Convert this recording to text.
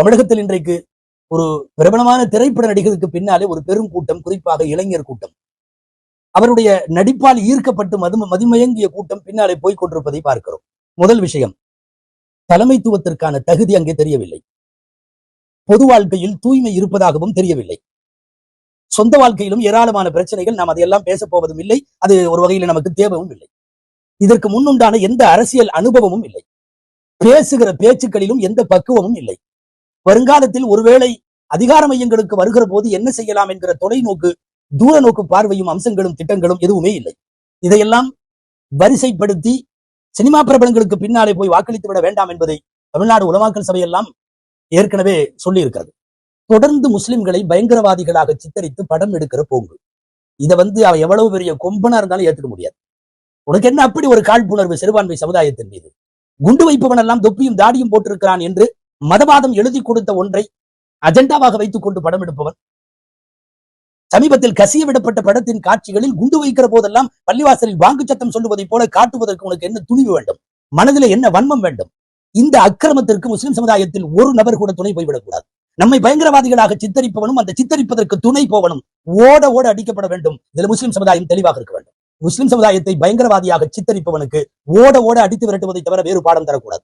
தமிழகத்தில் இன்றைக்கு ஒரு பிரபலமான திரைப்பட நடிகருக்கு பின்னாலே ஒரு பெரும் கூட்டம், குறிப்பாக இளைஞர் கூட்டம், அவருடைய நடிப்பால் ஈர்க்கப்பட்டு மதிமயங்கிய கூட்டம் பின்னாலே போய் கொண்டிருப்பதை பார்க்கிறோம். முதல் விஷயம், தலைமைத்துவத்திற்கான தகுதி அங்கே தெரியவில்லை. பொது வாழ்க்கையில் தூய்மை இருப்பதாகவும் தெரியவில்லை. சொந்த வாழ்க்கையிலும் ஏராளமான பிரச்சனைகள், நாம் அதையெல்லாம் பேசப் போவதும் இல்லை. அது ஒரு வகையில் நமக்கு தேவையும் இல்லை. இதற்கு முன்னுண்டான எந்த அரசியல் அனுபவமும் இல்லை. பேசுகிற பேச்சுக்களிலும் எந்த பக்குவமும் இல்லை. வருங்காலத்தில் ஒருவேளை அதிகார மையங்களுக்கு வருகிற போது என்ன செய்யலாம் என்கிற தொலைநோக்கு, தூர நோக்கு பார்வையும் அம்சங்களும் திட்டங்களும் எதுவுமே இல்லை. இதையெல்லாம் வரிசைப்படுத்தி சினிமா பிரபலங்களுக்கு பின்னாலே போய் வாக்களித்து விட வேண்டாம் என்பதை தமிழ்நாடு உலமாக்கல் சபையெல்லாம் ஏற்கனவே சொல்லி இருக்கிறது. தொடர்ந்து முஸ்லிம்களை பயங்கரவாதிகளாக சித்தரித்து படம் எடுக்கிற போங்கு, இதை அவ எவ்வளவு பெரிய கொம்பனா இருந்தாலும் ஏற்றுக்க முடியாது. உனக்கு என்ன அப்படி ஒரு காழ்ப்புணர்வு சிறுபான்மை சமுதாயத்தின் மீது? குண்டு வைப்பவன் எல்லாம் தொப்பியும் தாடியும் போட்டிருக்கிறான் என்று மதவாதம் எழுதி கொடுத்த ஒன்றை அஜெண்டாவாக வைத்துக் கொண்டு படம் எடுப்பவன். சமீபத்தில் கசிய விடப்பட்ட படத்தின் காட்சிகளில் குண்டு வைக்கிற போதெல்லாம் பள்ளிவாசலில் வாங்கு சத்தம் சொல்லுவதை போல காட்டுவதற்கு உனக்கு என்ன துணிவு வேண்டும்? மனதில் என்ன வன்மம் வேண்டும்? இந்த அக்கிரமத்திற்கு முஸ்லிம் சமுதாயத்தில் ஒரு நபர் கூட துணை போய்விடக்கூடாது. நம்மை பயங்கரவாதிகளாக சித்தரிப்பவனும் அந்த சித்தரிப்பதற்கு துணை போவனும் ஓட ஓட அடிக்கப்பட வேண்டும். இதுல முஸ்லிம் சமுதாயம் தெளிவாக இருக்க வேண்டும். முஸ்லிம் சமுதாயத்தை பயங்கரவாதியாக சித்தரிப்பவனுக்கு ஓட ஓட அடித்து விரட்டுவதை தவிர வேறு பாடம் தரக்கூடாது.